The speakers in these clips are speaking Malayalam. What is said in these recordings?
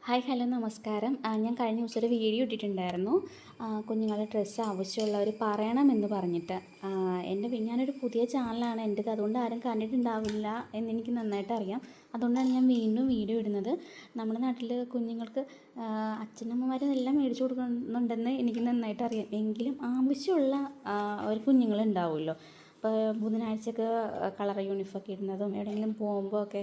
ഹായ് ഹലോ നമസ്കാരം. ഞാൻ കഴിഞ്ഞ ദിവസം ഒരു വീഡിയോ ഇട്ടിട്ടുണ്ടായിരുന്നു. കുഞ്ഞുങ്ങളുടെ ഡ്രസ്സ് ആവശ്യമുള്ളവർ പറയണമെന്ന് പറഞ്ഞിട്ട്. ഞാനൊരു പുതിയ ചാനലാണ് എൻ്റേത്, അതുകൊണ്ട് ആരും കണ്ടിട്ടുണ്ടാവില്ല എന്നെനിക്ക് നന്നായിട്ട് അറിയാം. അതുകൊണ്ടാണ് ഞാൻ വീണ്ടും വീഡിയോ ഇടുന്നത്. നമ്മുടെ നാട്ടിൽ കുഞ്ഞുങ്ങൾക്ക് അച്ഛനമ്മമാരെല്ലാം മേടിച്ചു കൊടുക്കുന്നുണ്ടെന്ന് എനിക്ക് നന്നായിട്ട് അറിയാം. എങ്കിലും ആവശ്യമുള്ള ഒരു കുഞ്ഞുങ്ങളുണ്ടാവുമല്ലോ. ഇപ്പോൾ ബുധനാഴ്ചയൊക്കെ കളർ യൂണിഫോമൊക്കെ ഇടുന്നതും എവിടെയെങ്കിലും പോകുമ്പോൾ ഒക്കെ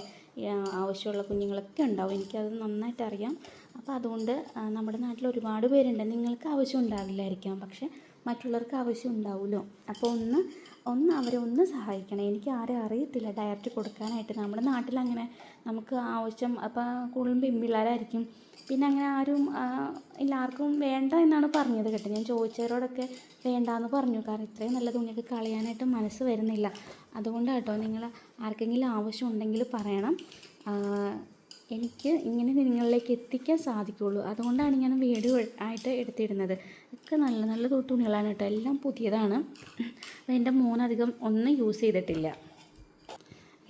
ആവശ്യമുള്ള കുഞ്ഞുങ്ങളൊക്കെ ഉണ്ടാവും. എനിക്കത് നന്നായിട്ട് അറിയാം. അപ്പോൾ അതുകൊണ്ട് നമ്മുടെ നാട്ടിൽ ഒരുപാട് പേരുണ്ട്. നിങ്ങൾക്ക് ആവശ്യം ഉണ്ടാവില്ലായിരിക്കാം, പക്ഷേ മറ്റുള്ളവർക്ക് ആവശ്യം ഉണ്ടാവുമല്ലോ. അപ്പോൾ ഒന്ന് അവരെ ഒന്ന് സഹായിക്കണം. എനിക്ക് ആരും അറിയത്തില്ല ഡയറക്റ്റ് കൊടുക്കാനായിട്ട്. നമ്മുടെ നാട്ടിലങ്ങനെ നമുക്ക് ആവശ്യം അപ്പോൾ കൂടുതലും പെൺപിള്ളേരായിരിക്കും. പിന്നെ അങ്ങനെ ആരും എല്ലാവർക്കും വേണ്ട എന്നാണ് പറഞ്ഞത് കേട്ടോ. ഞാൻ ചോദിച്ചവരോടൊക്കെ വേണ്ടാന്ന് പറഞ്ഞു. കാരണം ഇത്രയും നല്ല തുണിയൊക്കെ കളയാനായിട്ട് മനസ്സ് വരുന്നില്ല. അതുകൊണ്ടാണ് കേട്ടോ. നിങ്ങൾ ആർക്കെങ്കിലും ആവശ്യം ഉണ്ടെങ്കിൽ പറയണം. എനിക്ക് ഇങ്ങനെ നിങ്ങളിലേക്ക് എത്തിക്കാൻ സാധിക്കുകയുള്ളൂ. അതുകൊണ്ടാണ് ഞാൻ വീഡിയോ ആയിട്ട് എടുത്തിടുന്നത്. ഒക്കെ നല്ല നല്ല തുണികളാണ് കേട്ടോ. എല്ലാം പുതിയതാണ്. എൻ്റെ മോനധികം ഒന്നും യൂസ് ചെയ്തിട്ടില്ല.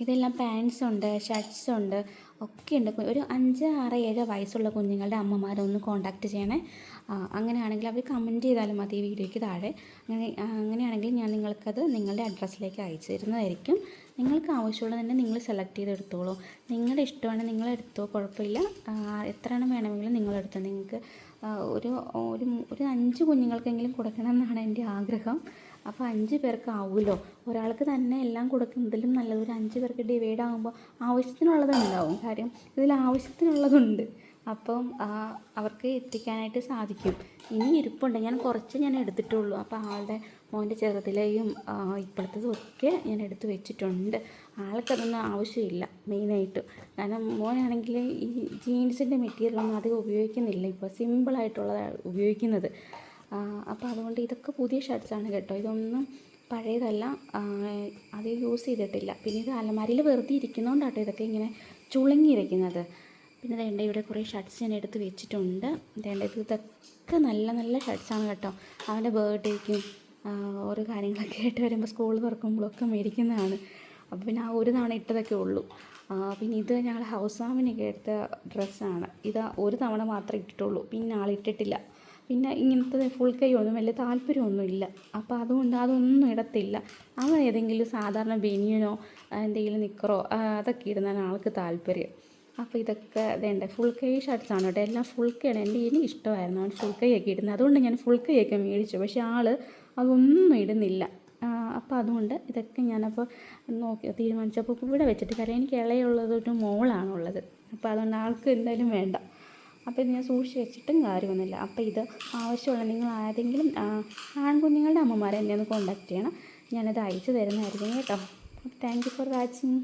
ഇതെല്ലാം പാൻസ് ഉണ്ട്, ഷർട്ട്സ് ഉണ്ട്, ഒക്കെ ഉണ്ട്. ഒരു 5, 6, 7 വയസ്സുള്ള കുഞ്ഞുങ്ങളുടെ അമ്മമാരൊന്ന് കോൺടാക്റ്റ് ചെയ്യണേ. അങ്ങനെയാണെങ്കിൽ അവർ കമൻറ്റ് ചെയ്താലും മതി വീഡിയോയ്ക്ക് താഴെ. അങ്ങനെയാണെങ്കിൽ ഞാൻ നിങ്ങൾക്കത് നിങ്ങളുടെ അഡ്രസ്സിലേക്ക് അയച്ചു തരുന്നതായിരിക്കും. നിങ്ങൾക്ക് ആവശ്യമുള്ളത് തന്നെ നിങ്ങൾ സെലക്ട് ചെയ്തെടുത്തോളൂ. നിങ്ങളുടെ ഇഷ്ടമാണ്, നിങ്ങളെടുത്തോ, കുഴപ്പമില്ല. എത്ര എണ്ണം വേണമെങ്കിലും നിങ്ങളെടുത്തോ. നിങ്ങൾക്ക് ഒരു 5 കുഞ്ഞുങ്ങൾക്കെങ്കിലും കൊടുക്കണം എന്നാണ് എൻ്റെ ആഗ്രഹം. അപ്പോൾ 5 പേർക്ക് ആവുമല്ലോ. ഒരാൾക്ക് തന്നെ എല്ലാം കൊടുക്കുന്നതിലും നല്ലത് ഒരു 5 പേർക്ക് ഡിവൈഡ് ആകുമ്പോൾ ആവശ്യത്തിനുള്ളത് ഉണ്ടാവും. കാര്യം ഇതിൽ ആവശ്യത്തിനുള്ളതുണ്ട്. അപ്പം അവർക്ക് എത്തിക്കാനായിട്ട് സാധിക്കും. ഇനി ഇരിപ്പുണ്ട്. ഞാൻ എടുത്തിട്ടുള്ളൂ. അപ്പോൾ മോൻ്റെ ചെറുതിലെയും ഇപ്പോഴത്തതും ഒക്കെ ഞാൻ എടുത്ത് വെച്ചിട്ടുണ്ട്. ആൾക്കതൊന്നും ആവശ്യമില്ല മെയിനായിട്ട്. കാരണം മോനാണെങ്കിൽ ഈ ജീൻസിൻ്റെ മെറ്റീരിയലൊന്നും അധികം ഉപയോഗിക്കുന്നില്ല. ഇപ്പോൾ സിമ്പിളായിട്ടുള്ളതാണ് ഉപയോഗിക്കുന്നത്. അപ്പോൾ അതുകൊണ്ട് ഇതൊക്കെ പുതിയ ഷർട്ട്സാണ് കേട്ടോ. ഇതൊന്നും പഴയതല്ല, അത് യൂസ് ചെയ്തിട്ടില്ല. പിന്നെ ഇത് അലമാരിയിൽ വെറുതെ ഇരിക്കുന്നതുകൊണ്ടാട്ടോ ഇതൊക്കെ ഇങ്ങനെ ചുളുങ്ങിയിരിക്കുന്നത്. പിന്നെ വേണ്ട ഇവിടെ കുറേ ഷർട്ട്സ് ഞാൻ എടുത്ത് വെച്ചിട്ടുണ്ട്. ഇതൊക്കെ നല്ല നല്ല ഷർട്ട്സാണ് കേട്ടോ. അവൻ്റെ ബർത്ത്ഡേക്കും ഓരോ കാര്യങ്ങളൊക്കെ ആയിട്ട് വരുമ്പോൾ സ്കൂൾ തുറക്കുമ്പോഴൊക്കെ മേടിക്കുന്നതാണ്. അപ്പോൾ പിന്നെ ആ ഒരു തവണ ഇട്ടതൊക്കെ ഉള്ളൂ. പിന്നെ ഇത് ഞങ്ങൾ ഹൗസ് വാമിനൊക്കെ എടുത്ത ഡ്രസ്സാണ്. ഇത് ഒരു തവണ മാത്രമേ ഇട്ടിട്ടുള്ളൂ, പിന്നെ ആളിട്ടിട്ടില്ല. പിന്നെ ഇങ്ങനത്തെ ഫുൾ കൈ ഒന്നും വലിയ താല്പര്യമൊന്നുമില്ല. അപ്പോൾ അതുകൊണ്ട് അതൊന്നും ഇടത്തില്ല. അവൻ ഏതെങ്കിലും സാധാരണ ബനിയനോ എന്തെങ്കിലും നിക്കറോ അതൊക്കെ ഇടുന്നതാണ് ആൾക്ക് താല്പര്യം. അപ്പോൾ ഇതൊക്കെ വേണ്ട ഫുൾ കൈ ഷർട്ട്സാണ് കേട്ടോ. എല്ലാം ഫുൾ കൈയാണ്. എനിക്ക് ഇഷ്ടമായിരുന്നു അവൻ ഫുൾ കൈയൊക്കെ ഇടുന്നത്. അതുകൊണ്ട് ഞാൻ ഫുൾ കൈയൊക്കെ മേടിച്ചു. പക്ഷേ അതൊന്നും ഇടുന്നില്ല. അപ്പോൾ അതുകൊണ്ട് ഇതൊക്കെ ഞാനപ്പോൾ തീരുമാനിച്ചപ്പോൾ ഇവിടെ വെച്ചിട്ട് കാര്യം എനിക്ക് ഇളയുള്ളതൊരു മോളാണുള്ളത്. അപ്പോൾ അതുകൊണ്ട് ആൾക്ക് എന്തായാലും വേണ്ട. അപ്പോൾ ഇത് ഞാൻ സൂക്ഷിച്ച് വെച്ചിട്ടും കാര്യമൊന്നുമില്ല. അപ്പോൾ ഇത് ആവശ്യമുള്ള നിങ്ങൾ ആരെങ്കിലും ആൺകുഞ്ഞുങ്ങളുടെ അമ്മമാരെ എന്നെ ഒന്ന് കോൺടാക്റ്റ് ചെയ്യണം. ഞാനത് അയച്ചു തരുന്നതായിരിക്കും കേട്ടോ. അപ്പോൾ താങ്ക് യു ഫോർ വാച്ചിങ്.